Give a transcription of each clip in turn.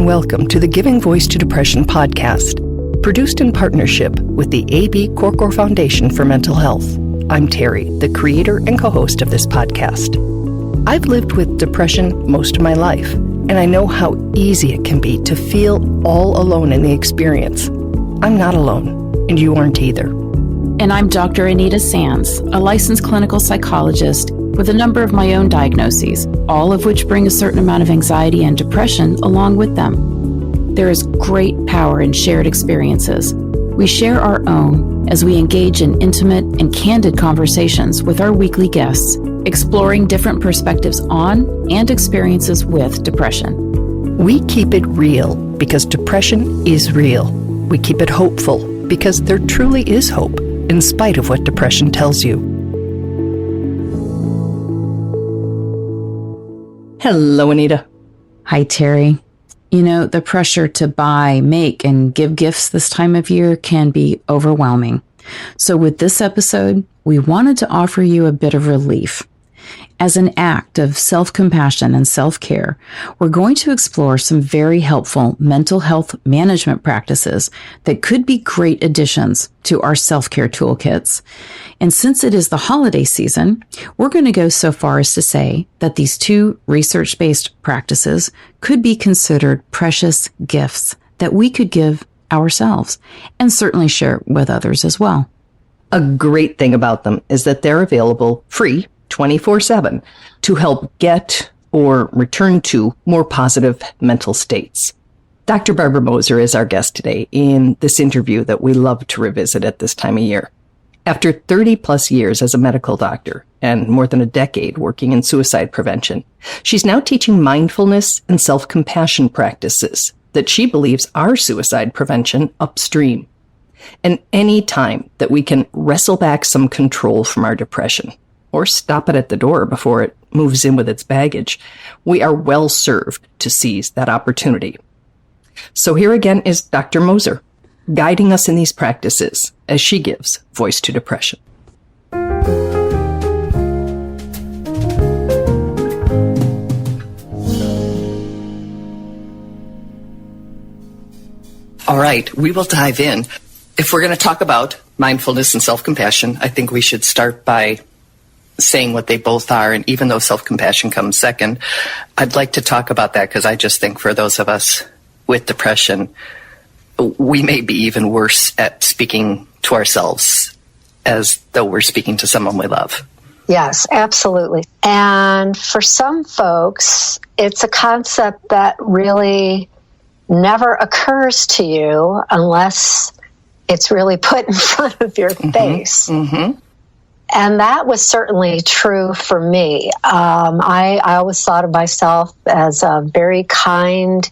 and welcome to the Giving Voice to Depression podcast, produced in partnership with the A.B. Korkor Foundation for Mental Health. I'm Terry, the creator and co-host of this podcast. I've lived with depression most of my life, and I know how easy it can be to feel all alone in the experience. I'm not alone, and you aren't either. And I'm Dr. Anita Sands, a licensed clinical psychologist with a number of my own diagnoses, all of which bring a certain amount of anxiety and depression along with them. There is great power in shared experiences. We share our own as we engage in intimate and candid conversations with our weekly guests, exploring different perspectives on and experiences with depression. We keep it real because depression is real. We keep it hopeful because there truly is hope in spite of what depression tells you. Hello, Anita. Hi, Terry. You know, the pressure to buy, make, and give gifts this time of year can be overwhelming. So with this episode, we wanted to offer you a bit of relief. As an act of self-compassion and self-care, we're going to explore some very helpful mental health management practices that could be great additions to our self-care toolkits. And since it is the holiday season, we're going to go so far as to say that these two research-based practices could be considered precious gifts that we could give ourselves and certainly share with others as well. A great thing about them is that they're available free 24/7 to help get or return to more positive mental states. Dr. Barbara Moser is our guest today in this interview that we love to revisit at this time of year. After 30 plus years as a medical doctor and more than a decade working in suicide prevention, she's now teaching mindfulness and self-compassion practices that she believes are suicide prevention upstream. And any time that we can wrestle back some control from our depression, or stop it at the door before it moves in with its baggage, we are well served to seize that opportunity. So here again is Dr. Moser, guiding us in these practices as she gives voice to depression. All right, we will dive in. If we're going to talk about mindfulness and self-compassion, I think we should start by saying what they both are, and even though self-compassion comes second, I'd like to talk about that because I just think for those of us with depression, we may be even worse at speaking to ourselves as though we're speaking to someone we love. Yes, absolutely. And for some folks, it's a concept that really never occurs to you unless it's really put in front of your face. Mm-hmm. And that was certainly true for me. I always thought of myself as a very kind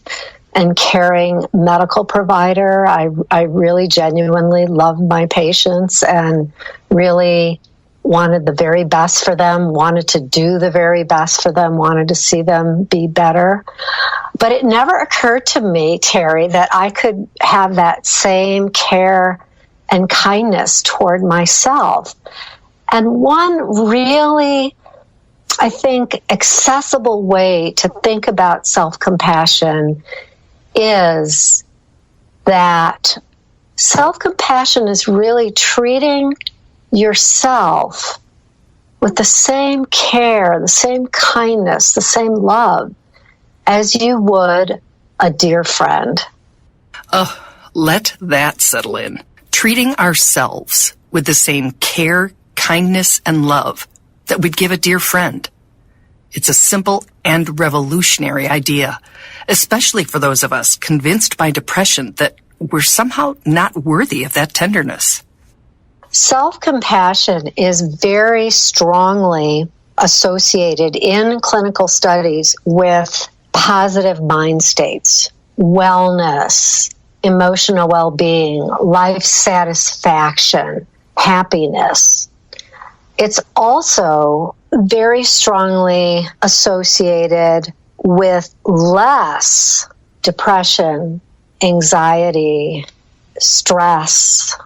and caring medical provider. I really genuinely loved my patients and really wanted the very best for them, wanted to do the very best for them, wanted to see them be better. But it never occurred to me, Terry, that I could have that same care and kindness toward myself. And one really, I think, accessible way to think about self-compassion is that self-compassion is really treating yourself with the same care, the same kindness, the same love as you would a dear friend. Let that settle in. Treating ourselves with the same care, kindness, and love that we'd give a dear friend. It's a simple and revolutionary idea, especially for those of us convinced by depression that we're somehow not worthy of that tenderness. Self-compassion is very strongly associated in clinical studies with positive mind states, wellness, emotional well-being, life satisfaction, happiness. It's also very strongly associated with less depression, anxiety, stress.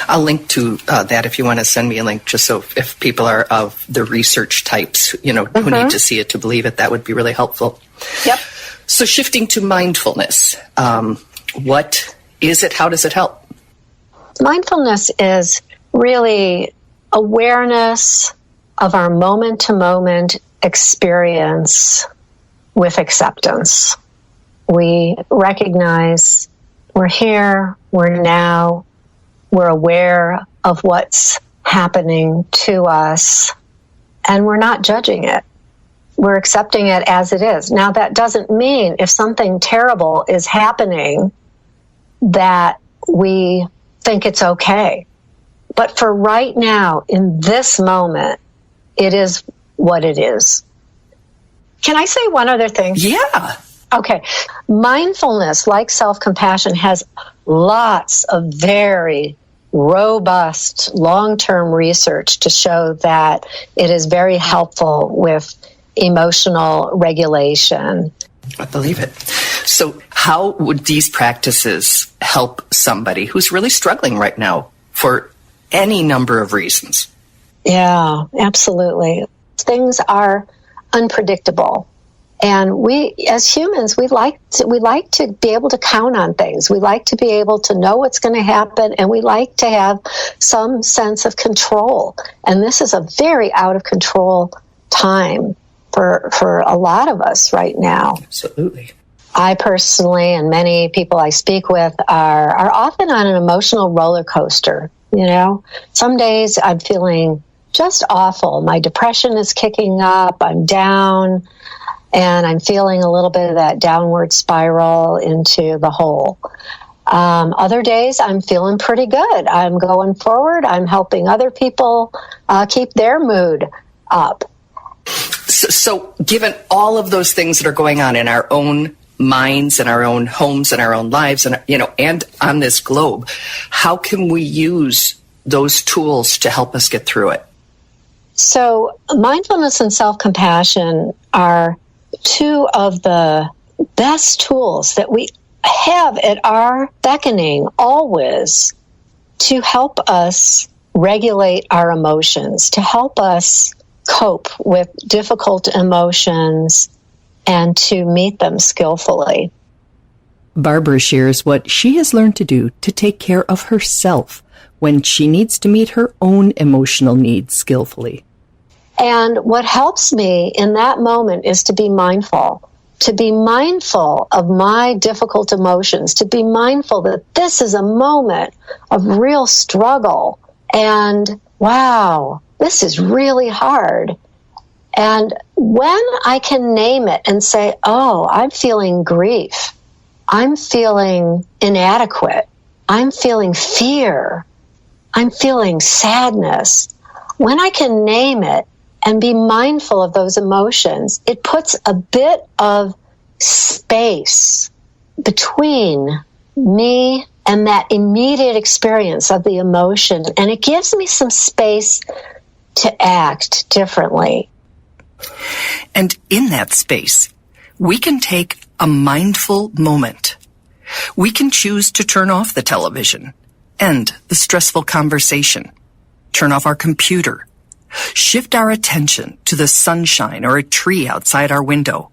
I'll link to that if you want to send me a link, just so if people are of the research types, who need to see it to believe it, that would be really helpful. Yep. So shifting to mindfulness, what is it? How does it help? Mindfulness is really awareness of our moment-to-moment experience with acceptance. We recognize we're here, we're now, we're aware of what's happening to us, and we're not judging it. We're accepting it as it is. Now, that doesn't mean if something terrible is happening that we think it's okay. But for right now, in this moment, it is what it is. Can I say one other thing? Yeah. Okay. Mindfulness, like self-compassion, has lots of very robust long-term research to show that it is very helpful with emotional regulation. I believe it. So how would these practices help somebody who's really struggling right now for any number of reasons? Yeah, absolutely. Things are unpredictable. And we, as humans, we like to be able to count on things. We like to be able to know what's going to happen, and we like to have some sense of control. And this is a very out of control time for a lot of us right now. Absolutely. I personally, and many people I speak with, are often on an emotional roller coaster. You know, some days I'm feeling just awful. My depression is kicking up. I'm down. And I'm feeling a little bit of that downward spiral into the hole. Other days, I'm feeling pretty good. I'm going forward. I'm helping other people keep their mood up. So given all of those things that are going on in our own minds and our own homes and our own lives and, and on this globe, how can we use those tools to help us get through it? So mindfulness and self-compassion are two of the best tools that we have at our beckoning always to help us regulate our emotions, to help us cope with difficult emotions and to meet them skillfully. Barbara shares what she has learned to do to take care of herself when she needs to meet her own emotional needs skillfully. And what helps me in that moment is to be mindful of my difficult emotions, to be mindful that this is a moment of real struggle. And wow, this is really hard. And when I can name it and say, oh, I'm feeling grief, I'm feeling inadequate, I'm feeling fear, I'm feeling sadness, when I can name it and be mindful of those emotions, it puts a bit of space between me and that immediate experience of the emotion, and it gives me some space to act differently. And in that space, we can take a mindful moment. We can choose to turn off the television, end the stressful conversation, turn off our computer, shift our attention to the sunshine or a tree outside our window,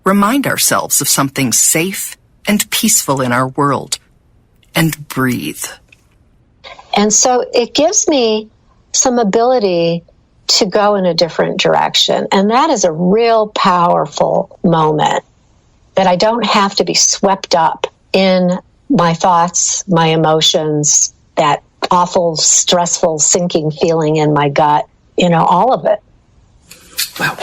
remind ourselves of something safe and peaceful in our world, and breathe. And so it gives me some ability to go in a different direction. And that is a real powerful moment that I don't have to be swept up in my thoughts, my emotions, that awful, stressful, sinking feeling in my gut, all of it. Wow.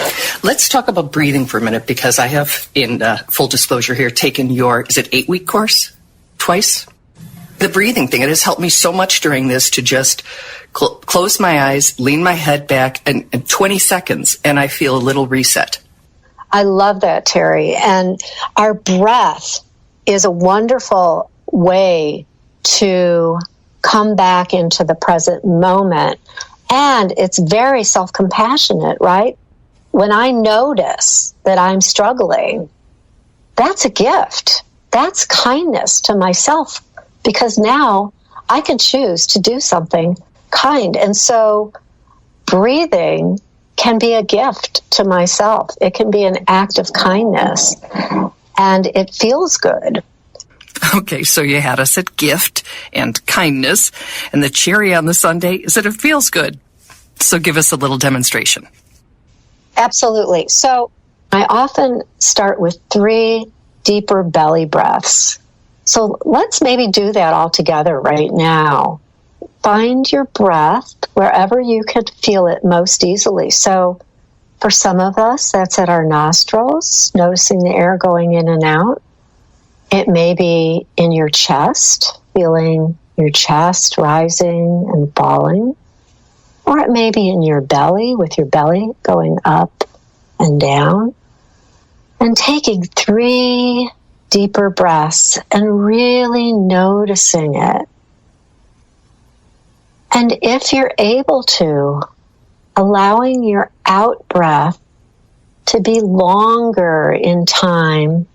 Let's talk about breathing for a minute, because I have, in full disclosure here, taken your, is it 8-week course? Twice? The breathing thing, it has helped me so much during this to just close my eyes, lean my head back, and 20 seconds, and I feel a little reset. I love that, Terry. And our breath is a wonderful way to come back into the present moment. And it's very self-compassionate, right? When I notice that I'm struggling, that's a gift. That's kindness to myself, because now I can choose to do something kind. And so breathing can be a gift to myself. It can be an act of kindness. and it feels good. Okay, so you had us at gift and kindness, and the cherry on the sundae is that it feels good. So give us a little demonstration. Absolutely. So I often start with 3 deeper belly breaths. So let's maybe do that all together right now. Find your breath wherever you could feel it most easily. So for some of us, that's at our nostrils, noticing the air going in and out. It may be in your chest, feeling your chest rising and falling. Or it may be in your belly, with your belly going up and down. And taking 3 deeper breaths and really noticing it. And if you're able to, allowing your out breath to be longer in time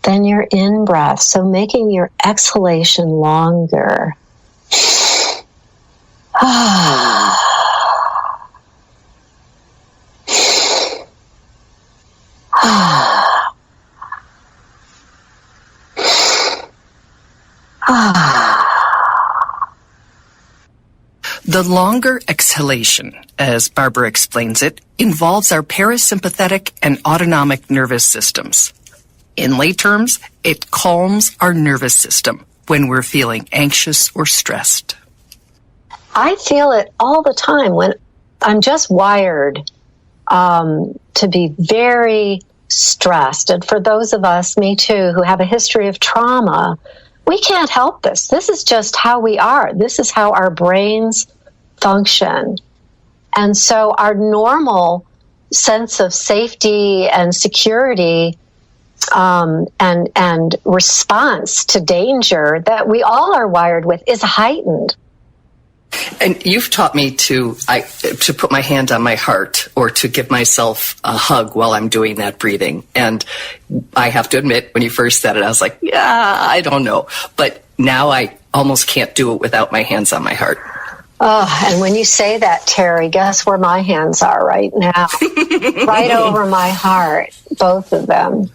than your in breath. So making your exhalation longer. The longer exhalation, as Barbara explains it, involves our parasympathetic and autonomic nervous systems. In lay terms, it calms our nervous system when we're feeling anxious or stressed. I feel it all the time when I'm just wired to be very stressed. And for those of us, me too, who have a history of trauma, we can't help this. This is just how we are. This is how our brains function. And so our normal sense of safety and security and response to danger that we all are wired with is heightened. And you've taught me to put my hand on my heart or to give myself a hug while I'm doing that breathing. And I have to admit, when you first said it, I was like, yeah, I don't know. But now I almost can't do it without my hands on my heart. Oh, and when you say that, Terry, guess where my hands are right now? Right over my heart, both of them.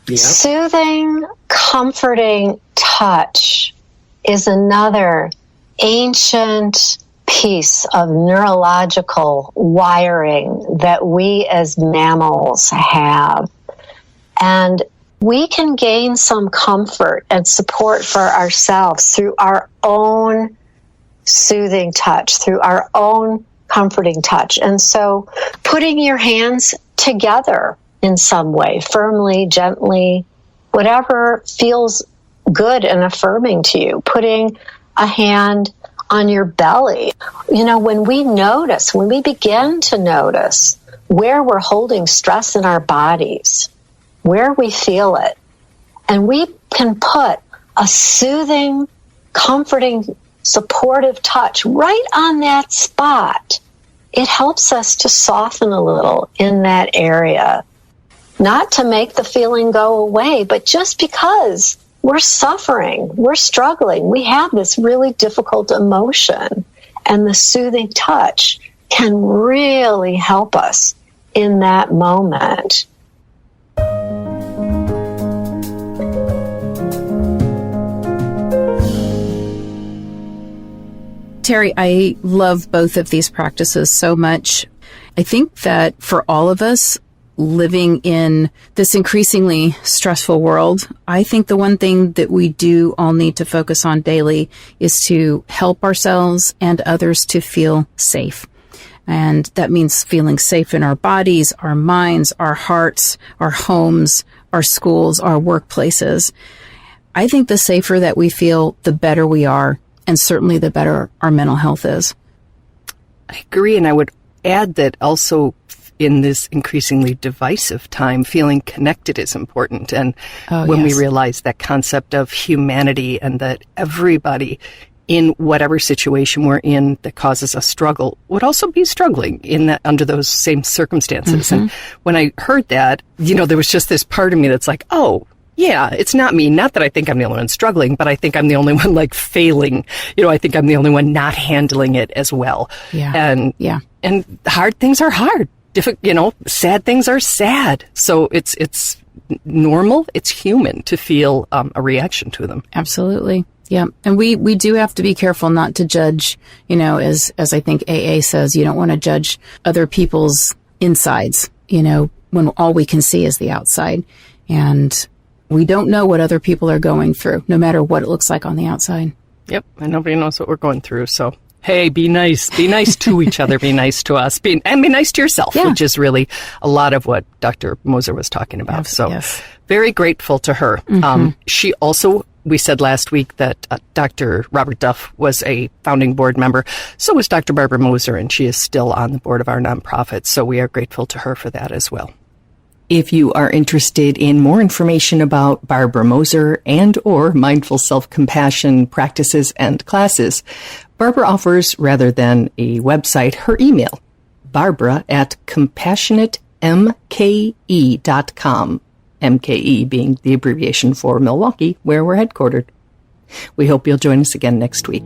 Yep. Soothing, comforting touch is another ancient piece of neurological wiring that we as mammals have. And we can gain some comfort and support for ourselves through our own soothing touch, through our own comforting touch. And so putting your hands together in some way, firmly, gently, whatever feels good and affirming to you, putting a hand on your belly. You know, when we begin to notice where we're holding stress in our bodies, where we feel it, and we can put a soothing, comforting, supportive touch right on that spot, it helps us to soften a little in that area. Not to make the feeling go away, but just because we're suffering, we're struggling, we have this really difficult emotion, and the soothing touch can really help us in that moment. Terry, I love both of these practices so much. I think that for all of us living in this increasingly stressful world, I think the one thing that we do all need to focus on daily is to help ourselves and others to feel safe. And that means feeling safe in our bodies, our minds, our hearts, our homes, our schools, our workplaces. I think the safer that we feel, the better we are. And certainly the better our mental health is. I agree, and I would add that also in this increasingly divisive time, feeling connected is important. And when we realize that concept of humanity and that everybody in whatever situation we're in that causes us struggle would also be struggling in that under those same circumstances. Mm-hmm. And when I heard that, there was just this part of me that's like, oh, yeah, it's not me. Not that I think I'm the only one struggling, but I think I'm the only one failing. I think I'm the only one not handling it as well. Yeah. And hard things are hard. Sad things are sad. So it's normal. It's human to feel a reaction to them. Absolutely. Yeah. And we do have to be careful not to judge, as I think AA says, you don't want to judge other people's insides, when all we can see is the outside. And we don't know what other people are going through, no matter what it looks like on the outside. Yep. And nobody knows what we're going through. So, hey, be nice. Be nice to each other. Be nice to us. Be nice to yourself, which is really a lot of what Dr. Moser was talking about. Very grateful to her. She also, we said last week that Dr. Robert Duff was a founding board member. So was Dr. Barbara Moser, and she is still on the board of our nonprofit. So we are grateful to her for that as well. If you are interested in more information about Barbara Moser and or mindful self-compassion practices and classes, Barbara offers, rather than a website, her email, barbara@compassionatemke.com. MKE being the abbreviation for Milwaukee, where we're headquartered. We hope you'll join us again next week.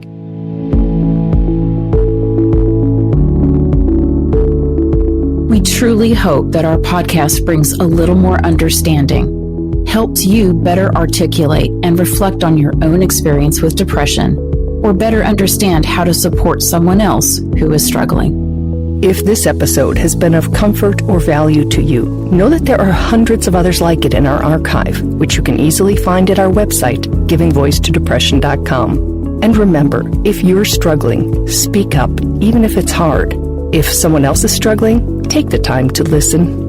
We truly hope that our podcast brings a little more understanding, helps you better articulate and reflect on your own experience with depression, or better understand how to support someone else who is struggling. If this episode has been of comfort or value to you, know that there are hundreds of others like it in our archive, which you can easily find at our website, givingvoicetodepression.com. And remember, if you're struggling, speak up, even if it's hard. If someone else is struggling, take the time to listen